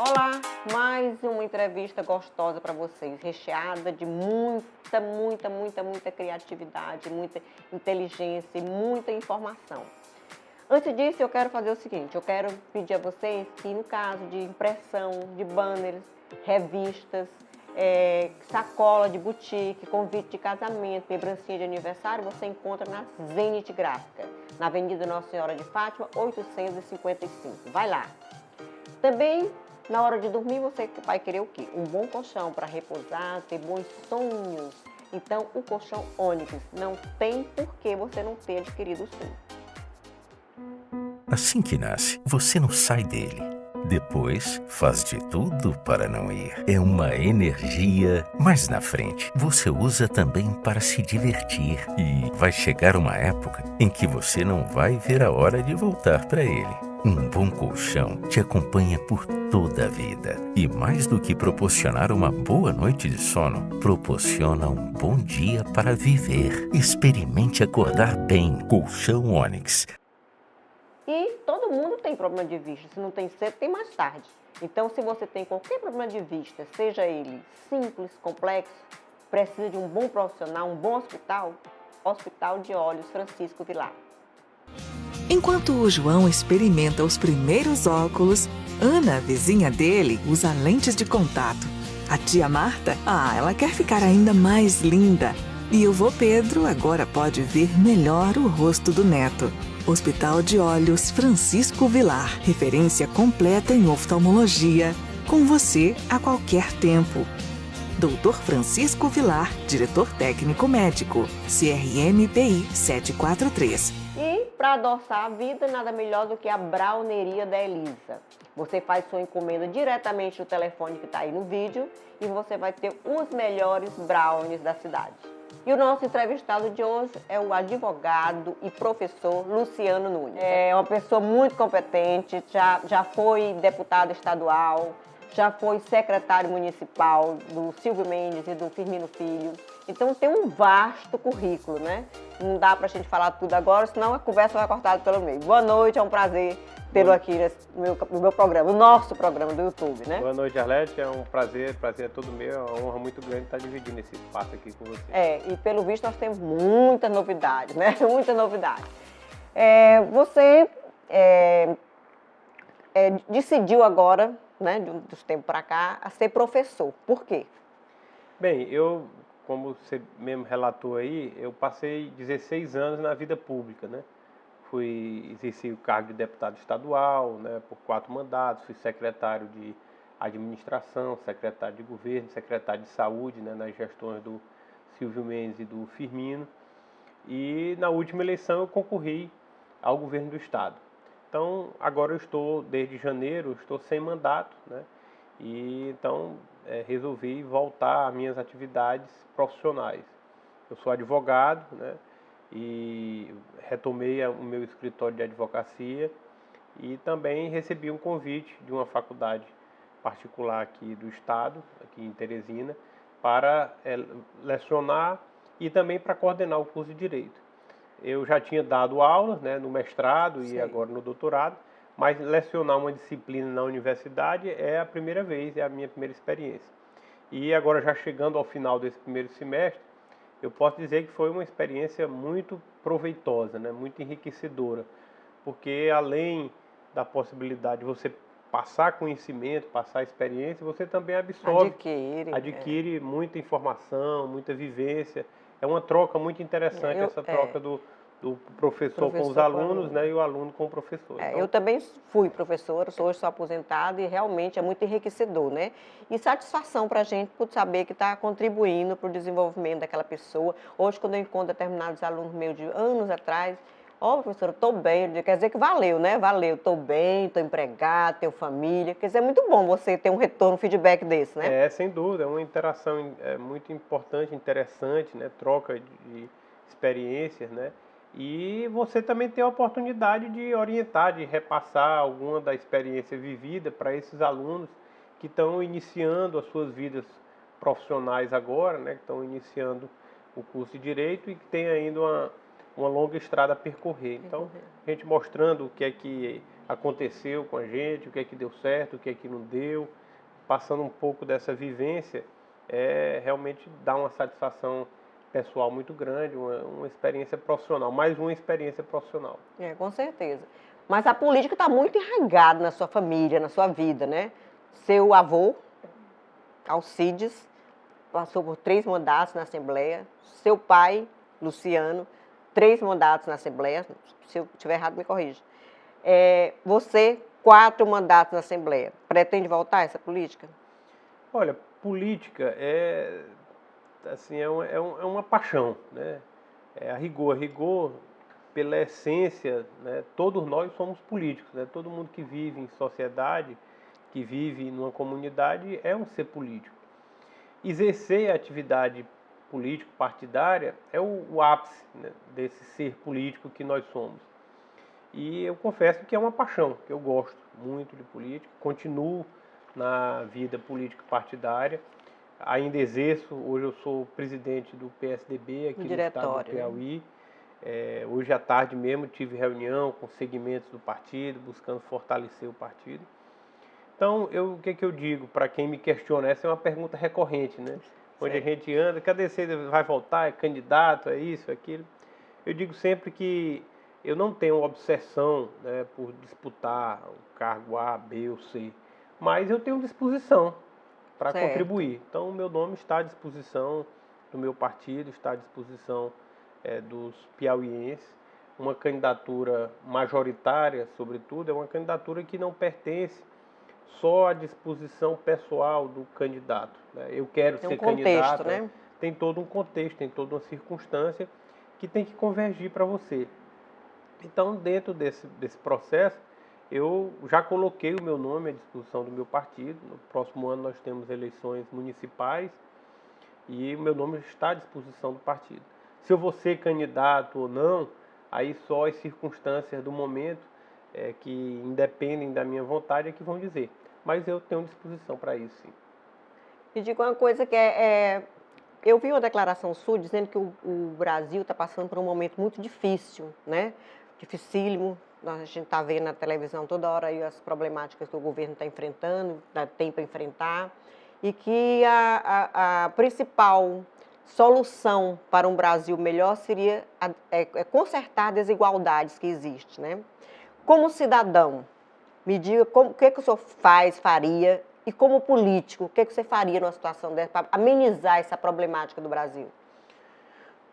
Olá, mais uma entrevista gostosa para vocês, recheada de muita criatividade, muita inteligência e muita informação. Antes disso, eu quero fazer o seguinte, eu quero pedir a vocês que, no caso de impressão de banners, revistas, sacola de boutique, convite de casamento, lembrancinha de aniversário, você encontra na Zenit Gráfica, na Avenida Nossa Senhora de Fátima, 855. Vai lá. Também, na hora de dormir, você vai querer o quê? Um bom colchão para repousar, ter bons sonhos. Então, o colchão Onyx não tem por que você não ter adquirido o seu. Assim que nasce, você não sai dele. Depois, faz de tudo para não ir. É uma energia. Mais na frente, você usa também para se divertir. E vai chegar uma época em que você não vai ver a hora de voltar para ele. Um bom colchão te acompanha por toda a vida. E mais do que proporcionar uma boa noite de sono, proporciona um bom dia para viver. Experimente acordar bem. Colchão Onyx. E todo mundo tem problema de vista, se não tem cedo, tem mais tarde. Então, se você tem qualquer problema de vista, seja ele simples, complexo, precisa de um bom profissional, um bom hospital, Hospital de Olhos Francisco Vilar. Enquanto o João experimenta os primeiros óculos, Ana, vizinha dele, usa lentes de contato. A tia Marta, ela quer ficar ainda mais linda. E o vô Pedro agora pode ver melhor o rosto do neto. Hospital de Olhos Francisco Vilar, referência completa em oftalmologia, com você a qualquer tempo. Dr. Francisco Vilar, diretor técnico médico, CRMPI 743. E para adoçar a vida, nada melhor do que a Browneria da Elisa. Você faz sua encomenda diretamente no telefone que está aí no vídeo e você vai ter os melhores brownies da cidade. E o nosso entrevistado de hoje é o advogado e professor Luciano Nunes. É uma pessoa muito competente, já foi deputado estadual, já foi secretário municipal do Silvio Mendes e do Firmino Filho. Então tem um vasto currículo, né? Não dá pra gente falar tudo agora, senão a conversa vai cortada pelo meio. Boa noite, é um prazer tê-lo aqui no meu programa, no nosso programa do YouTube, né? Boa noite, Arlete, é um prazer é todo meu, é uma honra muito grande estar dividindo esse espaço aqui com você. E pelo visto nós temos muita novidade, né? Muita novidade. Você decidiu agora, né, dos tempos para cá, a ser professor. Por quê? Bem, como você mesmo relatou aí, eu passei 16 anos na vida pública, né? Exerci o cargo de deputado estadual, né, por 4 mandatos, fui secretário de administração, secretário de governo, secretário de saúde, né, nas gestões do Silvio Mendes e do Firmino. E na última eleição eu concorri ao governo do estado. Então, agora desde janeiro, estou sem mandato, né? E então resolvi voltar às minhas atividades profissionais. Eu sou advogado, né? E retomei o meu escritório de advocacia e também recebi um convite de uma faculdade particular aqui do estado, aqui em Teresina, para lecionar e também para coordenar o curso de Direito. Eu já tinha dado aulas, né, no mestrado e agora no doutorado, mas lecionar uma disciplina na universidade é a primeira vez, é a minha primeira experiência. E agora já chegando ao final desse primeiro semestre, eu posso dizer que foi uma experiência muito proveitosa, né, muito enriquecedora, porque além da possibilidade de você passar conhecimento, passar experiência, você também adquire muita informação, muita vivência. É uma troca muito interessante essa troca do professor com os alunos, né, e o aluno com o professor. Então, eu também fui professora, hoje sou aposentada e realmente é muito enriquecedor, né? E satisfação para a gente por saber que está contribuindo para o desenvolvimento daquela pessoa. Hoje, quando eu encontro determinados alunos meus de anos atrás, professora, estou bem, quer dizer que valeu, né? Valeu, estou bem, estou empregado, tenho família. Quer dizer, é muito bom você ter um retorno, um feedback desse, né? Sem dúvida, é uma interação muito importante, interessante, né? Troca de experiências, né? E você também tem a oportunidade de orientar, de repassar alguma da experiência vivida para esses alunos que estão iniciando as suas vidas profissionais agora, né? Que estão iniciando o curso de Direito e que tem ainda uma longa estrada a percorrer. Então, a gente mostrando o que é que aconteceu com a gente, o que é que deu certo, o que é que não deu. Passando um pouco dessa vivência, realmente dá uma satisfação pessoal muito grande, uma experiência profissional, mais uma experiência profissional. Com certeza. Mas a política está muito enraizada na sua família, na sua vida, né? Seu avô, Alcides, passou por 3 mandatos na Assembleia. Seu pai, Luciano, 3 mandatos na Assembleia. Se eu estiver errado, me corrija. Você, 4 mandatos na Assembleia. Pretende voltar a essa política? Olha, política assim, é uma paixão, né? A rigor, pela essência, né? Todos nós somos políticos, né? Todo mundo que vive em sociedade, que vive numa comunidade, é um ser político. Exercer a atividade político-partidária é o ápice, né, desse ser político que nós somos. E eu confesso que é uma paixão, que eu gosto muito de política, continuo na vida político-partidária, ainda exerço, hoje eu sou presidente do PSDB aqui no estado do Piauí. Hoje à tarde mesmo tive reunião com segmentos do partido, buscando fortalecer o partido. Então, o que eu digo para quem me questiona? Essa é uma pergunta recorrente, né? Onde a gente anda, cadê você? Vai voltar? É candidato? É isso, é aquilo? Eu digo sempre que eu não tenho obsessão, né, por disputar o cargo A, B ou C, mas eu tenho disposição para contribuir. Então, o meu nome está à disposição do meu partido, está à disposição dos piauienses. Uma candidatura majoritária, sobretudo, é uma candidatura que não pertence só à disposição pessoal do candidato, né? Eu quero ser candidato, né? Tem todo um contexto, tem toda uma circunstância que tem que convergir para você. Então, dentro desse processo, eu já coloquei o meu nome à disposição do meu partido. No próximo ano nós temos eleições municipais e o meu nome está à disposição do partido. Se eu vou ser candidato ou não, aí só as circunstâncias do momento que independem da minha vontade é que vão dizer. Mas eu tenho disposição para isso, sim. E digo uma coisa que eu vi uma declaração sua dizendo que o Brasil está passando por um momento muito difícil, né? Dificílimo. A gente está vendo na televisão toda hora aí as problemáticas que o governo está enfrentando, tem para enfrentar, e que a principal solução para um Brasil melhor seria consertar desigualdades que existem, né? Como cidadão, me diga o que o senhor faria, e como político, o que você faria numa situação dessa para amenizar essa problemática do Brasil?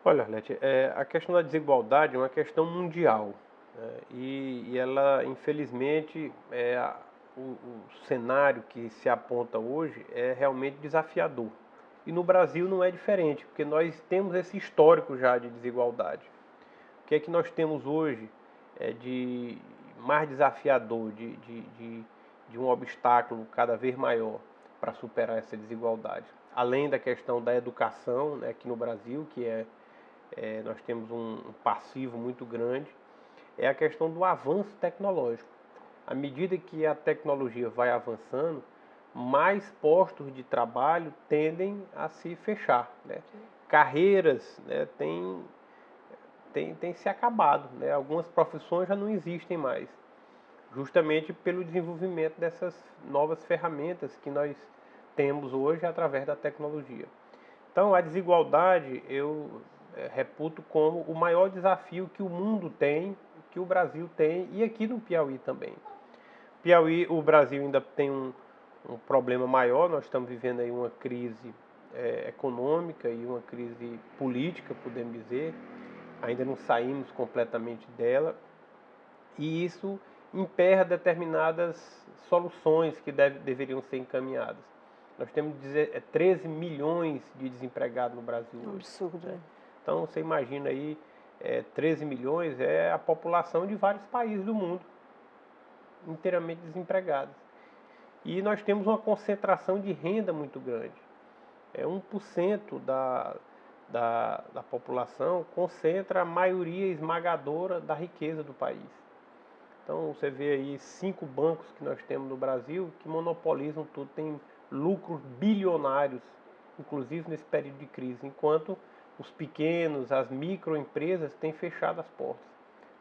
Olha, Arlete, a questão da desigualdade é uma questão mundial, né? E ela, infelizmente, o cenário que se aponta hoje é realmente desafiador. E no Brasil não é diferente, porque nós temos esse histórico já de desigualdade. O que é que nós temos hoje de mais desafiador, de um obstáculo cada vez maior para superar essa desigualdade? Além da questão da educação, né, aqui no Brasil, que nós temos um passivo muito grande, é a questão do avanço tecnológico. À medida que a tecnologia vai avançando, mais postos de trabalho tendem a se fechar, né? Carreiras, né, têm se acabado, né? Algumas profissões já não existem mais, justamente pelo desenvolvimento dessas novas ferramentas que nós temos hoje através da tecnologia. Então, a desigualdade eu reputo como o maior desafio que o mundo tem, que o Brasil tem, e aqui no Piauí também. Piauí, o Brasil ainda tem um problema maior. Nós estamos vivendo aí uma crise econômica e uma crise política, podemos dizer. Ainda não saímos completamente dela, e isso emperra determinadas soluções que deveriam ser encaminhadas. Nós temos 13 milhões de desempregados no Brasil hoje. Absurdo, né? Então, você imagina aí, 13 milhões é a população de vários países do mundo, inteiramente desempregados. E nós temos uma concentração de renda muito grande. 1% da população concentra a maioria esmagadora da riqueza do país. Então, você vê aí 5 bancos que nós temos no Brasil que monopolizam tudo, tem lucros bilionários, inclusive nesse período de crise, enquanto os pequenos, as microempresas têm fechado as portas.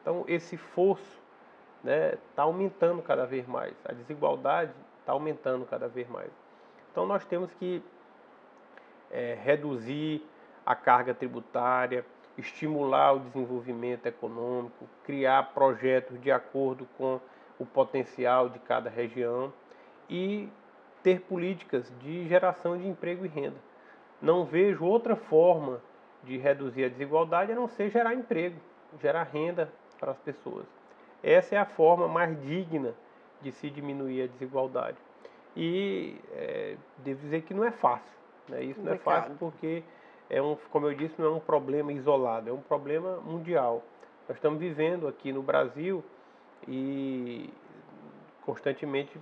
Então, esse fosso né, está aumentando cada vez mais. A desigualdade está aumentando cada vez mais. Então nós temos que reduzir a carga tributária, estimular o desenvolvimento econômico, criar projetos de acordo com o potencial de cada região e ter políticas de geração de emprego e renda. Não vejo outra forma de reduzir a desigualdade a não ser gerar emprego, gerar renda para as pessoas. Essa é a forma mais digna de se diminuir a desigualdade. E devo dizer que não é fácil, né? Isso não é fácil porque, como eu disse, não é um problema isolado, é um problema mundial. Nós estamos vivendo aqui no Brasil e constantemente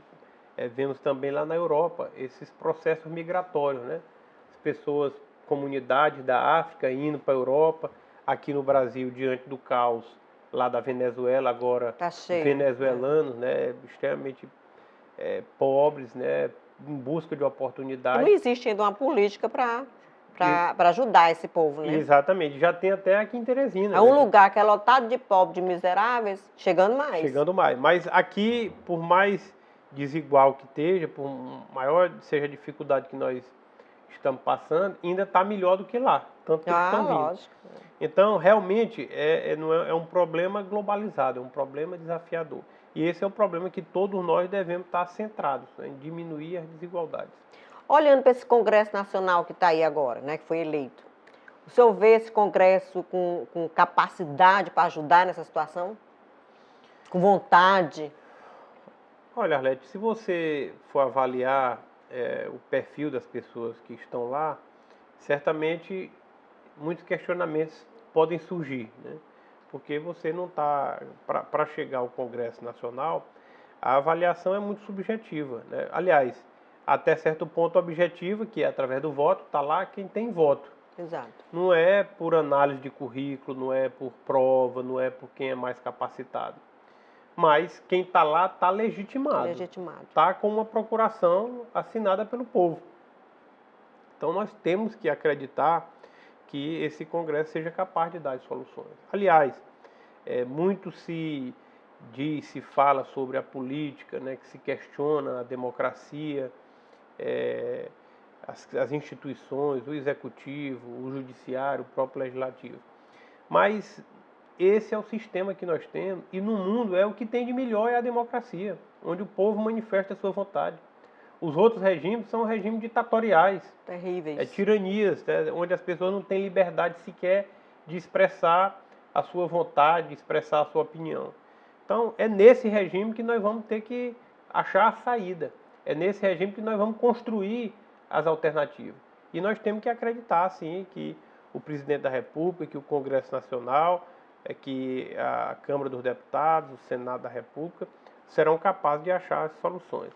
vemos também lá na Europa esses processos migratórios, né? As pessoas, comunidades da África indo para a Europa, aqui no Brasil, diante do caos lá da Venezuela, agora Tá cheio, venezuelanos, né, extremamente pobres, né, em busca de oportunidade. Não existe ainda uma política para ajudar esse povo, né? Exatamente, já tem até aqui em Teresina. É um lugar que é lotado de pobres, de miseráveis, chegando mais. Chegando mais. Mas aqui, por mais desigual que esteja, por maior seja a dificuldade que nós estamos passando, ainda está melhor do que lá. Tanto que eles estão vindo. Lógico. Então, realmente, não é um problema globalizado, é um problema desafiador. E esse é o problema que todos nós devemos estar centrados, né, em diminuir as desigualdades. Olhando para esse Congresso Nacional que está aí agora, né, que foi eleito, o senhor vê esse Congresso com capacidade para ajudar nessa situação? Com vontade? Olha, Arlete, se você for avaliar o perfil das pessoas que estão lá, certamente muitos questionamentos podem surgir, né? Porque você não está, para chegar ao Congresso Nacional, a avaliação é muito subjetiva, né? Aliás, até certo ponto objetiva, que é através do voto, está lá quem tem voto. Exato. Não é por análise de currículo, não é por prova, não é por quem é mais capacitado. Mas quem está lá está legitimado. Legitimado. Está com uma procuração assinada pelo povo. Então nós temos que acreditar que esse Congresso seja capaz de dar as soluções. Aliás, muito se diz, se fala sobre a política, né, que se questiona a democracia, as instituições, o executivo, o judiciário, o próprio legislativo. Mas esse é o sistema que nós temos e no mundo o que tem de melhor é a democracia, onde o povo manifesta a sua vontade. Os outros regimes são regimes ditatoriais. Terríveis. Tiranias, né, onde as pessoas não têm liberdade sequer de expressar a sua vontade, de expressar a sua opinião. Então, é nesse regime que nós vamos ter que achar a saída. É nesse regime que nós vamos construir as alternativas. E nós temos que acreditar, sim, que o presidente da República, que o Congresso Nacional, que a Câmara dos Deputados, o Senado da República, serão capazes de achar as soluções,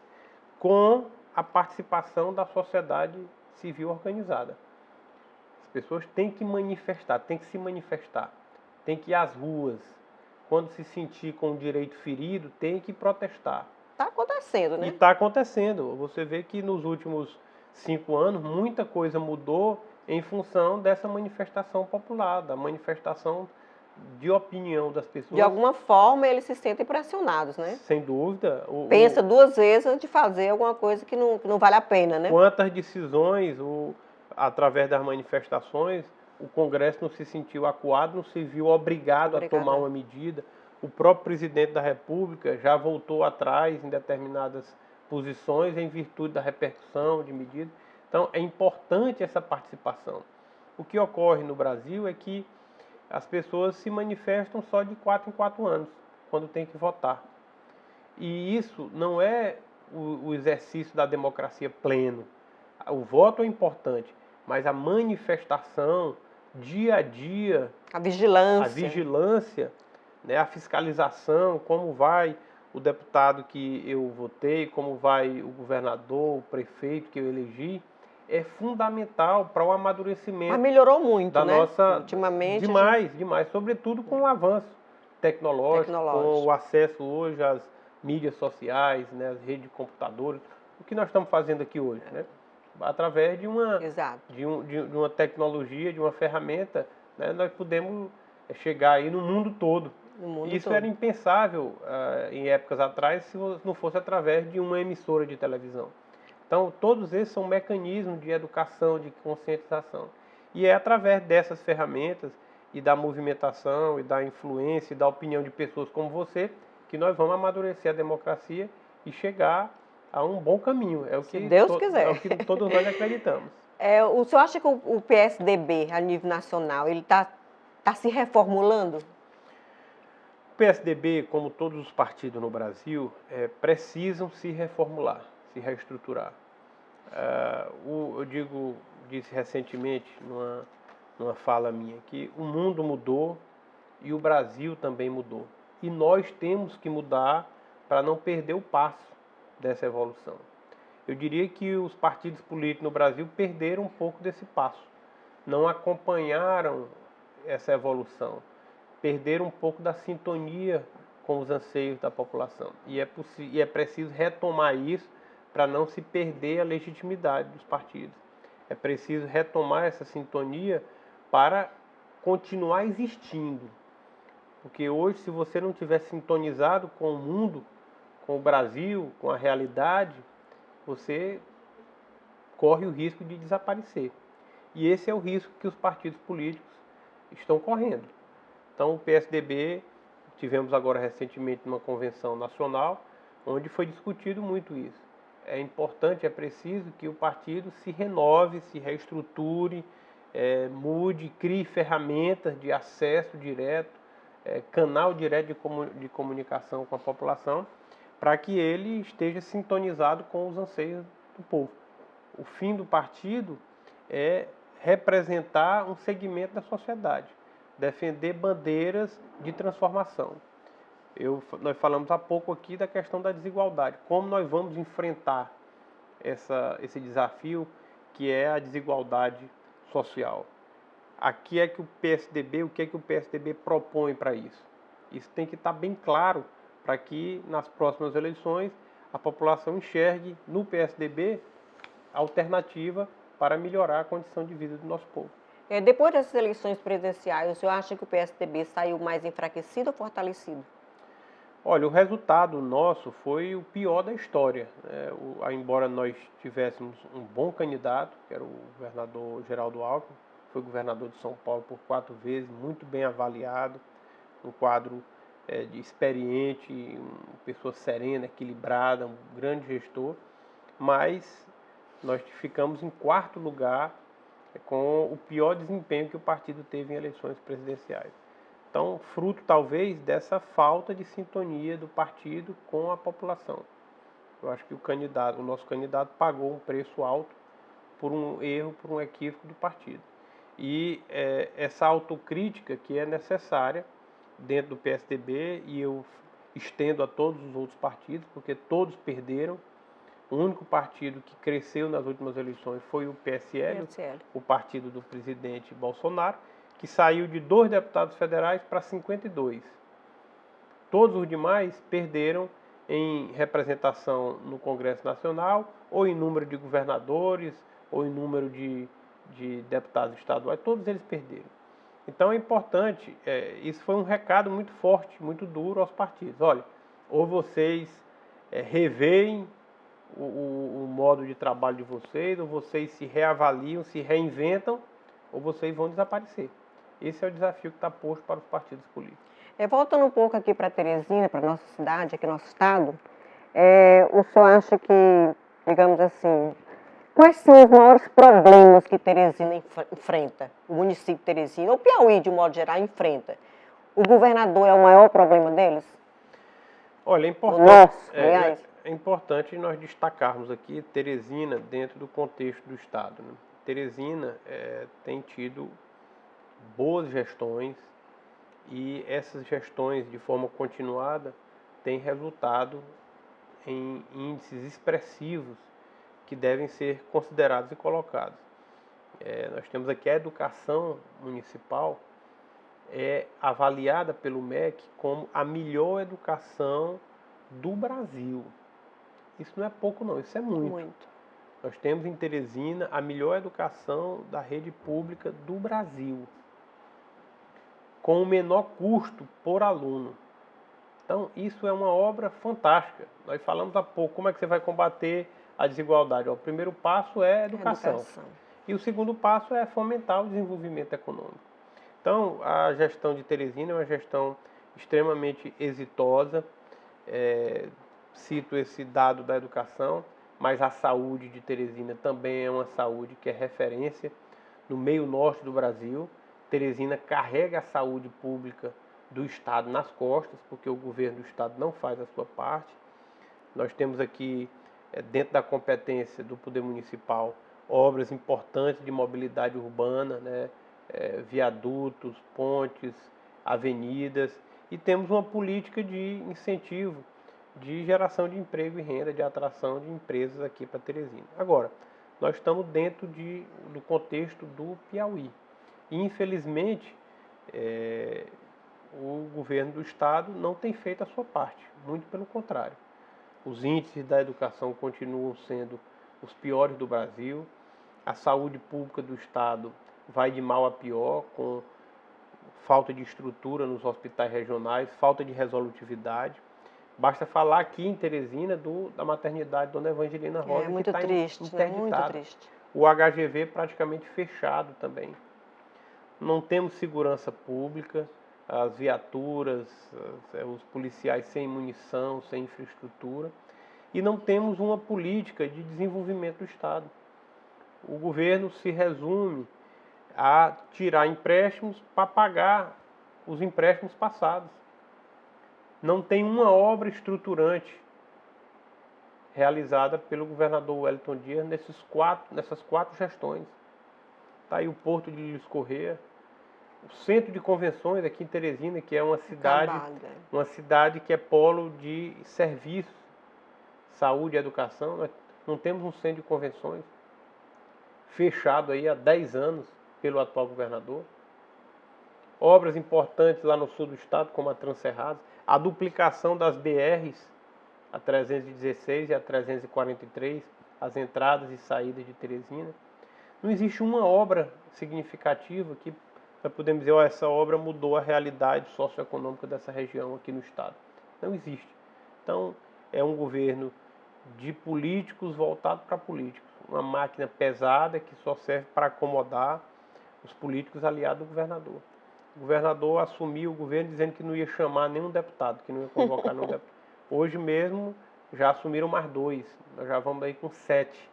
com a participação da sociedade civil organizada. As pessoas têm que manifestar, têm que se manifestar, têm que ir às ruas. Quando se sentir com o direito ferido, tem que protestar. Está acontecendo, né? E está acontecendo. Você vê que nos últimos 5 anos, muita coisa mudou em função dessa manifestação popular, da manifestação de opinião das pessoas. De alguma forma, eles se sentem pressionados, né? Sem dúvida. Pensa duas vezes antes de fazer alguma coisa que não vale a pena, né? Quantas decisões, através das manifestações, o Congresso não se sentiu acuado, não se viu obrigado a tomar uma medida. O próprio presidente da República já voltou atrás em determinadas posições em virtude da repercussão de medidas. Então, é importante essa participação. O que ocorre no Brasil é que as pessoas se manifestam só de 4 em 4 anos, quando tem que votar. E isso não é o exercício da democracia pleno. O voto é importante, mas a manifestação, dia a dia, a vigilância, né, a fiscalização, como vai o deputado que eu votei, como vai o governador, o prefeito que eu elegi, é fundamental para o amadurecimento. Mas melhorou muito, da né? Nossa, ultimamente. Demais, sobretudo com o avanço tecnológico, com o acesso hoje às mídias sociais, né, às redes de computadores. O que nós estamos fazendo aqui hoje, né? Através de uma tecnologia, de uma ferramenta, né, nós podemos chegar aí no mundo todo No mundo Isso todo. era impensável em épocas atrás se não fosse através de uma emissora de televisão. Então, todos esses são mecanismos de educação, de conscientização. E é através dessas ferramentas e da movimentação e da influência e da opinião de pessoas como você que nós vamos amadurecer a democracia e chegar a um bom caminho. É o Se que, Deus quiser. é o que todos nós acreditamos. O senhor acha que o PSDB, a nível nacional, ele está se reformulando? O PSDB, como todos os partidos no Brasil, precisam se reformular, se reestruturar. Eu disse recentemente, numa fala minha, que o mundo mudou e o Brasil também mudou. E nós temos que mudar para não perder o passo dessa evolução. Eu diria que os partidos políticos no Brasil perderam um pouco desse passo. Não acompanharam essa evolução. Perderam um pouco da sintonia com os anseios da população. E é preciso retomar isso para não se perder a legitimidade dos partidos. É preciso retomar essa sintonia para continuar existindo. Porque hoje, se você não estiver sintonizado com o mundo, com o Brasil, com a realidade, você corre o risco de desaparecer. E esse é o risco que os partidos políticos estão correndo. Então, o PSDB, tivemos agora recentemente uma convenção nacional, onde foi discutido muito isso. É importante, é preciso que o partido se renove, se reestruture, mude, crie ferramentas de acesso direto, canal direto de comunicação com a população, para que ele esteja sintonizado com os anseios do povo. O fim do partido é representar um segmento da sociedade, defender bandeiras de transformação. Nós falamos há pouco aqui da questão da desigualdade. Como nós vamos enfrentar esse desafio que é a desigualdade social? Aqui é que o PSDB propõe para isso? Isso tem que estar bem claro para que nas próximas eleições a população enxergue no PSDB alternativa para melhorar a condição de vida do nosso povo. Depois dessas eleições presidenciais, o senhor acha que o PSDB saiu mais enfraquecido ou fortalecido? Olha, o resultado nosso foi o pior da história. Embora nós tivéssemos um bom candidato, que era o governador Geraldo Alckmin, foi governador de São Paulo por 4 vezes, muito bem avaliado, um quadro de experiente, uma pessoa serena, equilibrada, um grande gestor, mas nós ficamos em 4º lugar com o pior desempenho que o partido teve em eleições presidenciais. Então, fruto talvez dessa falta de sintonia do partido com a população. Eu acho que o nosso candidato pagou um preço alto por um erro, por um equívoco do partido. E essa autocrítica que é necessária dentro do PSDB, e eu estendo a todos os outros partidos, porque todos perderam. O único partido que cresceu nas últimas eleições foi o PSL, o partido do presidente Bolsonaro, que saiu de 2 deputados federais para 52. Todos os demais perderam em representação no Congresso Nacional, ou em número de governadores, ou em número de deputados estaduais, todos eles perderam. Então é importante, isso foi um recado muito forte, muito duro aos partidos. Olha, ou vocês reveem o modo de trabalho de vocês, ou vocês se reavaliam, se reinventam, ou vocês vão desaparecer. Esse é o desafio que está posto para os partidos políticos. Voltando um pouco aqui para Teresina, para a nossa cidade, aqui no nosso estado, o senhor acha que, digamos assim, quais são os maiores problemas que Teresina enfrenta, o município de Teresina, ou Piauí, de modo geral, enfrenta? O governador é o maior problema deles? Olha, é importante nós destacarmos aqui Teresina dentro do contexto do estado, né? Teresina tem tido boas gestões, e essas gestões, de forma continuada, têm resultado em índices expressivos que devem ser considerados e colocados. Nós temos aqui a educação municipal, avaliada pelo MEC como a melhor educação do Brasil. Isso não é pouco não, isso é muito. Nós temos em Teresina a melhor educação da rede pública do Brasil. com o menor custo por aluno. Então, isso é uma obra fantástica. Nós falamos há pouco como é que você vai combater a desigualdade. O primeiro passo é a educação. E o segundo passo é fomentar o desenvolvimento econômico. Então, a gestão de Teresina é uma gestão extremamente exitosa. Cito esse dado da educação, mas a saúde de Teresina também é uma saúde que é referência no meio norte do Brasil. Teresina carrega a saúde pública do Estado nas costas, porque o governo do Estado não faz a sua parte. Nós temos aqui, dentro da competência do Poder Municipal, obras importantes de mobilidade urbana, né? Viadutos, pontes, avenidas, e temos uma política de incentivo, de geração de emprego e renda, de atração de empresas aqui para Teresina. Agora, nós estamos dentro do contexto do Piauí. E, infelizmente, o governo do Estado não tem feito a sua parte, muito pelo contrário. Os índices da educação continuam sendo os piores do Brasil, a saúde pública do Estado vai de mal a pior, com falta de estrutura nos hospitais regionais, falta de resolutividade. Basta falar aqui em Teresina da maternidade Dona Evangelina Rosa, muito que está triste, né? Muito triste. O HGV praticamente fechado também. Não temos segurança pública, as viaturas, os policiais sem munição, sem infraestrutura, e não temos uma política de desenvolvimento do Estado. O governo se resume a tirar empréstimos para pagar os empréstimos passados. Não tem uma obra estruturante realizada pelo governador Wellington Dias nessas quatro gestões. Está aí o Porto de Luiz Correia, o Centro de Convenções aqui em Teresina, que é uma cidade que é polo de serviços, saúde e educação. Nós não temos um centro de convenções, fechado aí há 10 anos pelo atual governador. Obras importantes lá no sul do estado, como a Transcerradas, a duplicação das BRs, a 316 e a 343, as entradas e saídas de Teresina. Não existe uma obra significativa que nós podemos dizer, essa obra mudou a realidade socioeconômica dessa região aqui no estado. Não existe. Então, é um governo de políticos voltado para políticos. Uma máquina pesada que só serve para acomodar os políticos aliados do governador. O governador assumiu o governo dizendo que não ia chamar nenhum deputado, que não ia convocar nenhum deputado. Hoje mesmo já assumiram mais 2. Nós já vamos aí com 7.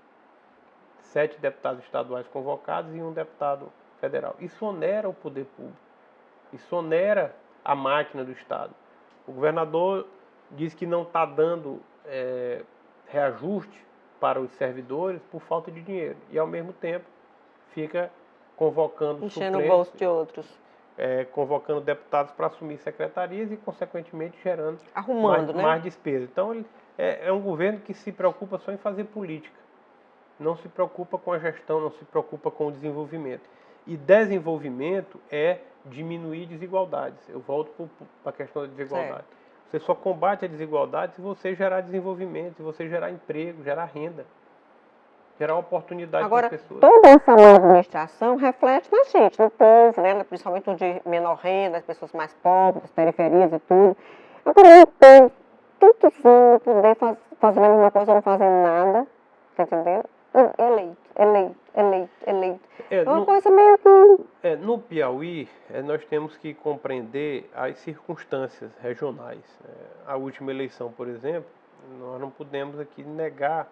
7 deputados estaduais convocados e um deputado federal. Isso onera o poder público. Isso onera a máquina do Estado. O governador diz que não está dando reajuste para os servidores por falta de dinheiro. E, ao mesmo tempo, fica convocando enchendo o bolso de outros. Convocando deputados para assumir secretarias e, consequentemente, gerando mais despesa. Então, ele é um governo que se preocupa só em fazer política. Não se preocupa com a gestão, não se preocupa com o desenvolvimento. E desenvolvimento é diminuir desigualdades. Eu volto para a questão da desigualdade. Certo. Você só combate a desigualdade se você gerar desenvolvimento, se você gerar emprego, gerar renda, gerar oportunidade para as pessoas. Toda essa má administração reflete na gente, no povo, né? Principalmente no de menor renda, as pessoas mais pobres, as periferias e tudo. Agora, o povo, tudo poder fazer a mesma coisa, não fazendo nada, tá entendendo? Eleito. É uma coisa meio que... No Piauí, nós temos que compreender as circunstâncias regionais. A última eleição, por exemplo, nós não podemos aqui negar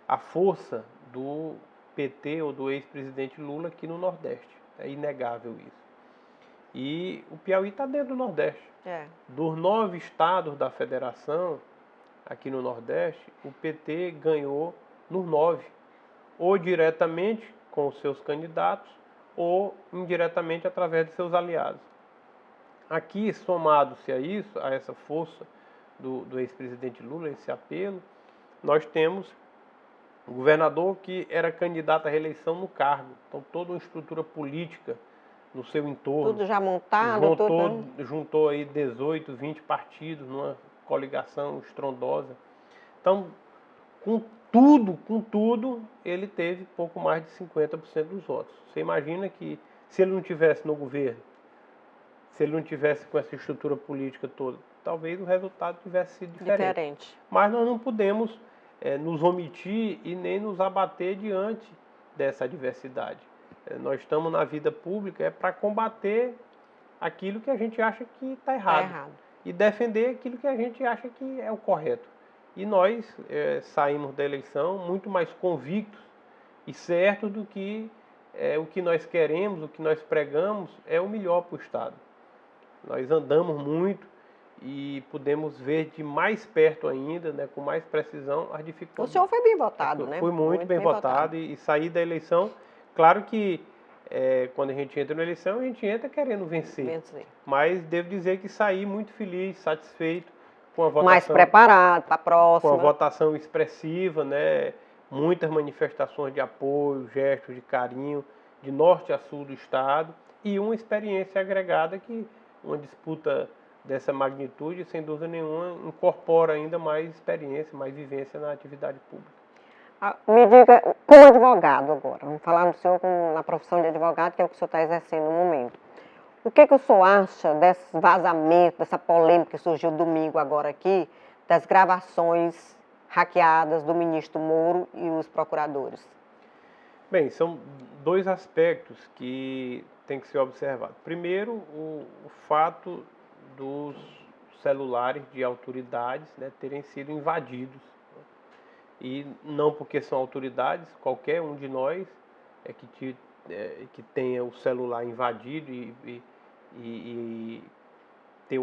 a força do PT ou do ex-presidente Lula aqui no Nordeste. É inegável isso. E o Piauí está dentro do Nordeste. Dos 9 estados da federação, aqui no Nordeste, o PT ganhou nos 9. Ou diretamente com os seus candidatos, ou indiretamente através de seus aliados. Aqui, somado-se a isso, a essa força do ex-presidente Lula, esse apelo, nós temos um governador que era candidato à reeleição no cargo. Então, toda uma estrutura política no seu entorno. Tudo já montado. Juntou aí 18, 20 partidos numa coligação estrondosa. Então, com tudo, ele teve pouco mais de 50% dos votos. Você imagina que, se ele não tivesse no governo, se ele não tivesse com essa estrutura política toda, talvez o resultado tivesse sido diferente. Mas nós não podemos nos omitir e nem nos abater diante dessa adversidade. Nós estamos na vida pública para combater aquilo que a gente acha que está errado. E defender aquilo que a gente acha que é o correto. E nós saímos da eleição muito mais convictos e certos do que o que nós queremos, o que nós pregamos é o melhor para o Estado. Nós andamos muito e podemos ver de mais perto ainda, né, com mais precisão, as dificuldades. O senhor foi bem votado, né? Foi muito bem votado e saí da eleição. Claro que quando a gente entra na eleição, a gente entra querendo vencer. Mas devo dizer que saí muito feliz, satisfeito com a votação. Mais preparado para a próxima. Com a votação expressiva, né? Muitas manifestações de apoio, gestos de carinho, de norte a sul do Estado. E uma experiência agregada que uma disputa dessa magnitude, sem dúvida nenhuma, incorpora ainda mais experiência, mais vivência na atividade pública. Me diga, como advogado agora, vamos falar no senhor na profissão de advogado, que é o que o senhor está exercendo no momento. O que o senhor acha desse vazamento, dessa polêmica que surgiu domingo agora aqui, das gravações hackeadas do ministro Moro e os procuradores? Bem, são dois aspectos que tem que ser observado. Primeiro, o fato dos celulares de autoridades, né, terem sido invadidos. E não porque são autoridades, qualquer um de nós que tenha o celular invadido e ter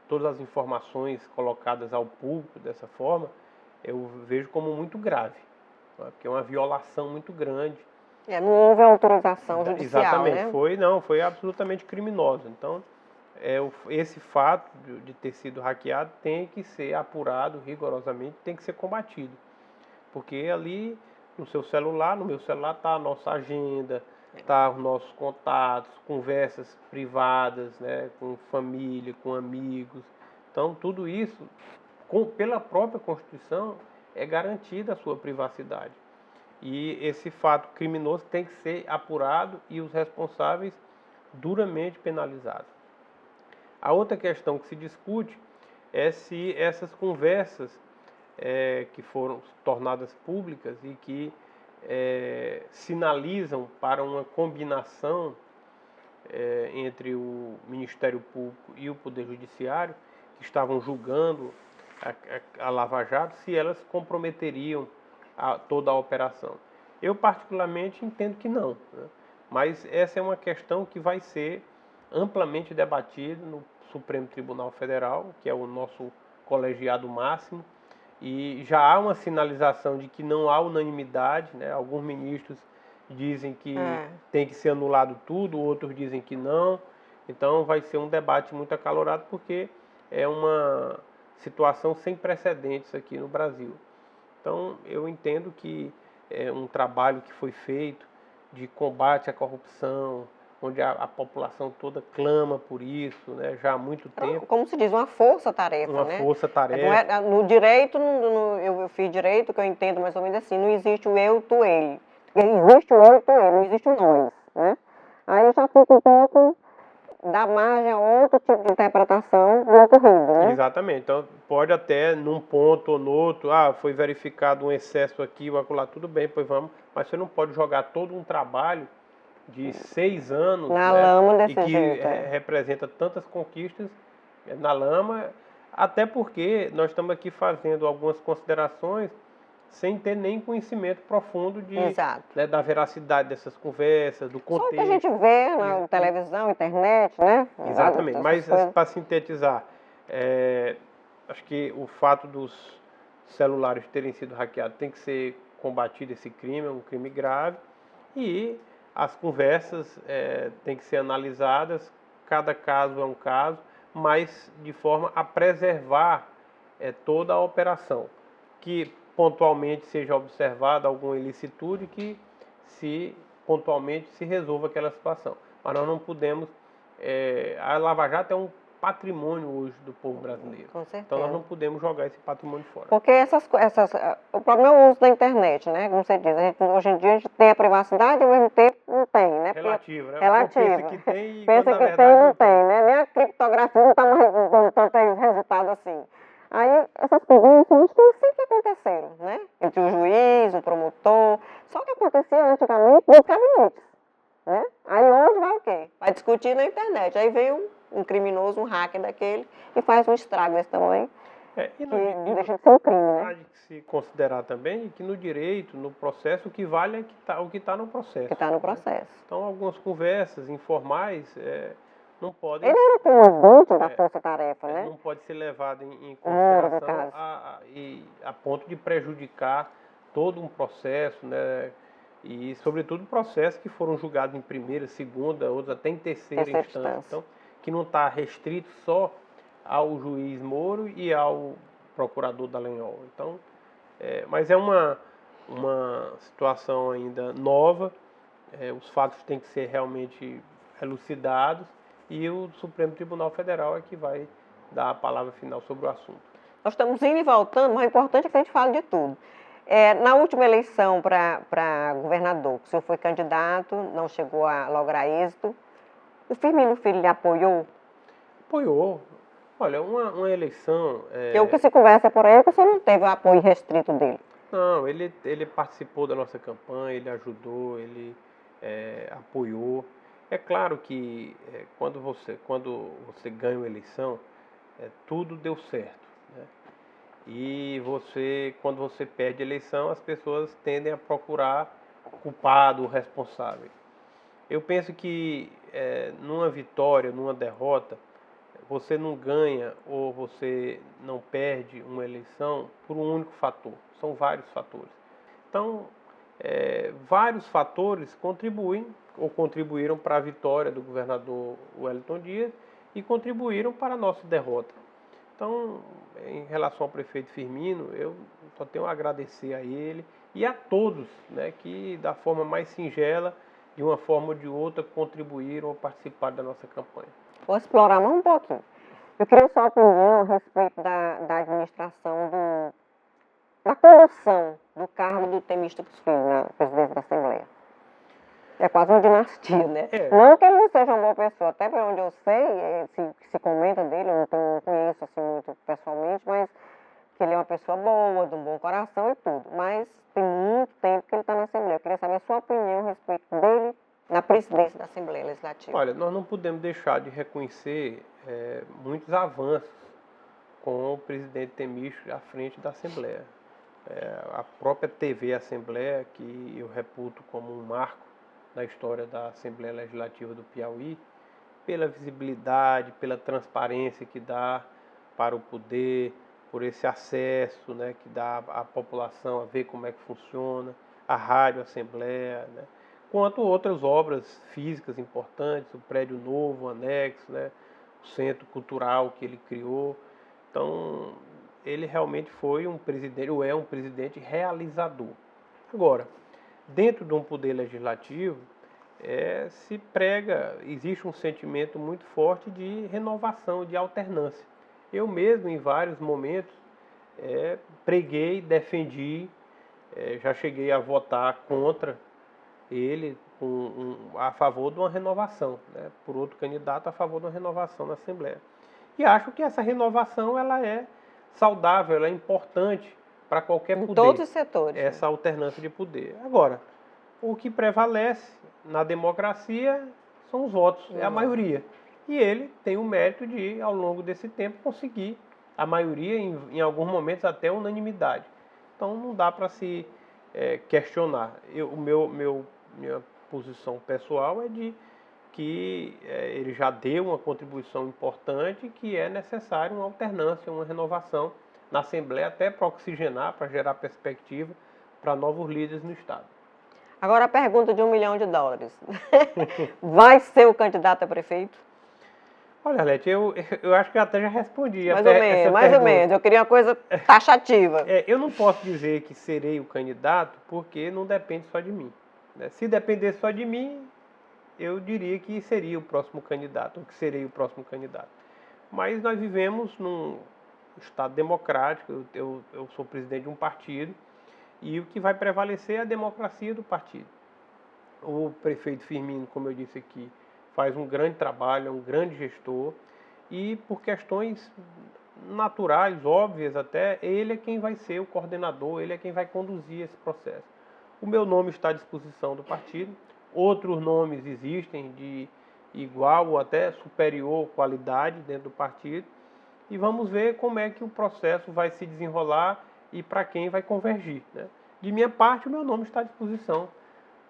todas as informações colocadas ao público dessa forma, eu vejo como muito grave, porque é uma violação muito grande. Não houve autorização judicial, exatamente, né? Foi absolutamente criminoso. Então, esse fato de ter sido hackeado tem que ser apurado rigorosamente, tem que ser combatido. Porque ali no seu celular, no meu celular, está a nossa agenda, está os nossos contatos, conversas privadas, né, com família, com amigos. Então, tudo isso, pela própria Constituição, é garantida a sua privacidade. E esse fato criminoso tem que ser apurado e os responsáveis duramente penalizados. A outra questão que se discute é se essas conversas que foram tornadas públicas e que sinalizam para uma combinação entre o Ministério Público e o Poder Judiciário, que estavam julgando a Lava Jato, se elas comprometeriam toda a operação. Eu particularmente entendo que não, né? Mas essa é uma questão que vai ser amplamente debatida no Supremo Tribunal Federal, que é o nosso colegiado máximo, e já há uma sinalização de que não há unanimidade, né? Alguns ministros dizem que tem que ser anulado tudo, outros dizem que não. Então vai ser um debate muito acalorado, porque é uma situação sem precedentes aqui no Brasil. Então eu entendo que é um trabalho que foi feito de combate à corrupção, onde a população toda clama por isso, né, já há muito tempo. Como se diz, uma força-tarefa, né? Uma força-tarefa. No direito, eu fiz direito, que eu entendo mais ou menos assim, não existe o eu, tu, ele. Existe o eu, tu, ele, não existe o nós, né? Aí eu já fico um pouco da margem a outro tipo de interpretação do ocorrido, né? Exatamente. Então, pode até, num ponto ou no outro, foi verificado um excesso aqui ou acolá, tudo bem, pois vamos, mas você não pode jogar todo um trabalho de 6 anos, na lama desse e que jeito, representa tantas conquistas na lama, até porque nós estamos aqui fazendo algumas considerações sem ter nem conhecimento profundo da veracidade dessas conversas, do contexto. Só o que a gente vê na televisão, internet, né? Exatamente, mas para sintetizar, acho que o fato dos celulares terem sido hackeados tem que ser combatido, esse crime, é um crime grave, e as conversas têm que ser analisadas, cada caso é um caso, mas de forma a preservar toda a operação, que pontualmente seja observada alguma ilicitude, que pontualmente se resolva aquela situação. Mas nós não podemos... a Lava Jato é um patrimônio hoje do povo brasileiro. Com certeza. Então nós não podemos jogar esse patrimônio fora. Porque o problema é o uso da internet, né? Como você diz, hoje em dia a gente tem a privacidade e ao mesmo tempo não tem, né? Relativo, né? Relativo. Pensa que tem e Pensa quando, na que verdade, tem, não não tem. tem, né? Nem a criptografia não está mais dando tanto resultado assim. Aí, essas coisas sempre aconteceram, né? Entre o juiz, o promotor. Só que acontecia antigamente nos gabinetes, né? Aí hoje vai o quê? Vai discutir na internet. Aí vem um criminoso, um hacker daquele, e faz um estrago desse tamanho, E que não deixa de ser um crime, né? há de se considerar também que no direito, no processo, o que vale é o que está no processo. Que está no né? processo. Então, algumas conversas informais não podem Ele era o comandante da força-tarefa, né? não pode ser levado em Moro, no consideração caso. a ponto de prejudicar todo um processo, né? E, sobretudo, processos que foram julgados em primeira, segunda, outros até em terceira instância. Então, que não está restrito só ao juiz Moro e ao procurador Dallagnol. Então, mas é uma situação ainda nova, os fatos têm que ser realmente elucidados e o Supremo Tribunal Federal é que vai dar a palavra final sobre o assunto. Nós estamos indo e voltando, mas o importante é que a gente fale de tudo. Na última eleição para governador, o senhor foi candidato, não chegou a lograr êxito. O Firmino Filho lhe apoiou? Apoiou. Olha, uma eleição... Porque o que se conversa por aí é que o senhor não teve o apoio restrito dele. Não, ele participou da nossa campanha, ele ajudou, ele apoiou. É claro que quando você ganha uma eleição, tudo deu certo, né? E quando você perde a eleição, as pessoas tendem a procurar o culpado, o responsável. Eu penso que numa vitória, numa derrota, você não ganha ou você não perde uma eleição por um único fator. São vários fatores. Então, vários fatores contribuem ou contribuíram para a vitória do governador Wellington Dias e contribuíram para a nossa derrota. Então, em relação ao prefeito Firmino, eu só tenho a agradecer a ele e a todos, né, que da forma mais singela, de uma forma ou de outra, contribuíram ou participaram da nossa campanha. Vou explorar mais um pouquinho. Eu queria sua opinião a respeito da administração da condução do cargo do Temístocles Filho na presidência da Assembleia. É quase uma dinastia, né? Não que ele não seja uma boa pessoa, até por onde eu sei, se comenta dele, eu não conheço assim muito pessoalmente, mas que ele é uma pessoa boa, de um bom coração e tudo. Mas tem muito tempo que ele está na Assembleia. Eu queria saber a sua opinião a respeito dele na presidência da Assembleia Legislativa. Olha, nós não podemos deixar de reconhecer muitos avanços com o presidente Temístocles à frente da Assembleia. A própria TV Assembleia, que eu reputo como um marco na história da Assembleia Legislativa do Piauí, pela visibilidade, pela transparência que dá para o poder, por esse acesso, né, que dá à população a ver como é que funciona, a Rádio Assembleia, né, quanto outras obras físicas importantes, o prédio novo, o anexo, né, o centro cultural que ele criou. Então, ele realmente foi um presidente, ou é um presidente realizador. Agora, dentro de um poder legislativo, se prega, existe um sentimento muito forte de renovação, de alternância. Eu mesmo, em vários momentos, preguei, defendi, já cheguei a votar contra ele, a favor de uma renovação, né, por outro candidato a favor de uma renovação na Assembleia. E acho que essa renovação ela é saudável, ela é importante para qualquer poder. Em todos os setores. Essa alternância de poder. Agora, o que prevalece na democracia são os votos, é a maioria. E ele tem o mérito de, ao longo desse tempo, conseguir a maioria, em alguns momentos até unanimidade. Então não dá para se questionar. Minha posição pessoal é de que ele já deu uma contribuição importante, que é necessário uma alternância, uma renovação na Assembleia, até para oxigenar, para gerar perspectiva para novos líderes no Estado. Agora a pergunta de $1 milhão. Vai ser o candidato a prefeito? Olha, Arlete, eu acho que eu até já respondi. Mais ou menos. Eu queria uma coisa taxativa. Eu não posso dizer que serei o candidato, porque não depende só de mim, né? Se dependesse só de mim, eu diria que seria o próximo candidato, ou que serei o próximo candidato. Mas nós vivemos num Estado democrático, eu sou presidente de um partido, e o que vai prevalecer é a democracia do partido. O prefeito Firmino, como eu disse aqui, faz um grande trabalho, é um grande gestor, e por questões naturais, óbvias até, ele é quem vai ser o coordenador, ele é quem vai conduzir esse processo. O meu nome está à disposição do partido, outros nomes existem de igual ou até superior qualidade dentro do partido, e vamos ver como é que o processo vai se desenrolar e para quem vai convergir, né? De minha parte, o meu nome está à disposição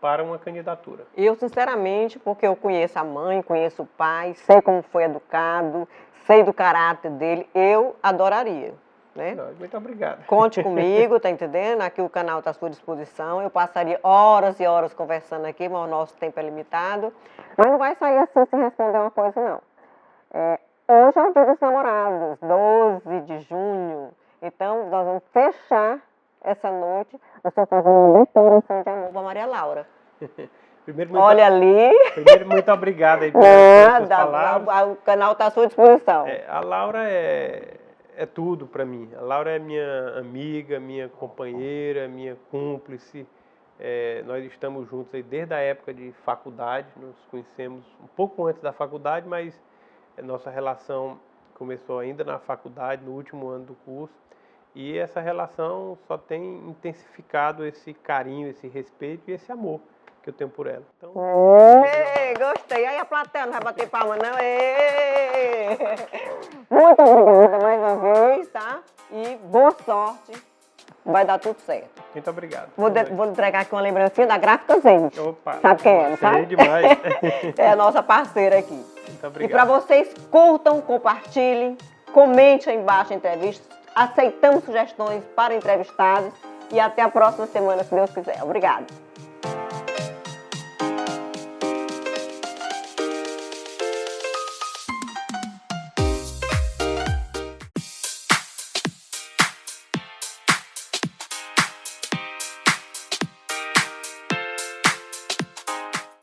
para uma candidatura. Eu, sinceramente, porque eu conheço a mãe, conheço o pai, sei como foi educado, sei do caráter dele, eu adoraria, né? Muito obrigado. Conte comigo, tá entendendo? Aqui o canal está à sua disposição. Eu passaria horas e horas conversando aqui, mas o nosso tempo é limitado. Mas não vai sair assim sem responder uma coisa, não. Hoje é o Dia dos Namorados, 12 de junho. Então, nós vamos fechar essa noite. Eu estou fazendo uma declaração de amor para Maria Laura. Olha ali. Primeiro, muito obrigado aí pelas palavras. O canal está à sua disposição. A Laura é tudo para mim. A Laura é minha amiga, minha companheira, minha cúmplice. Nós estamos juntos aí desde a época de faculdade. Nos conhecemos um pouco antes da faculdade, mas nossa relação começou ainda na faculdade, no último ano do curso. E essa relação só tem intensificado esse carinho, esse respeito e esse amor que eu tenho por ela. Então, gostei. Aí a plateia não vai bater palma, não? Muito obrigada mais uma vez, tá? E boa sorte. Vai dar tudo certo. Muito obrigado. Vou entregar aqui uma lembrancinha da Gráfica Zende. Opa! Sabe quem é, não sabe? Sei demais. É a nossa parceira aqui. Muito obrigado. E para vocês, curtam, compartilhem, comente aí embaixo a entrevista. Aceitamos sugestões para entrevistados. E até a próxima semana, se Deus quiser. Obrigada.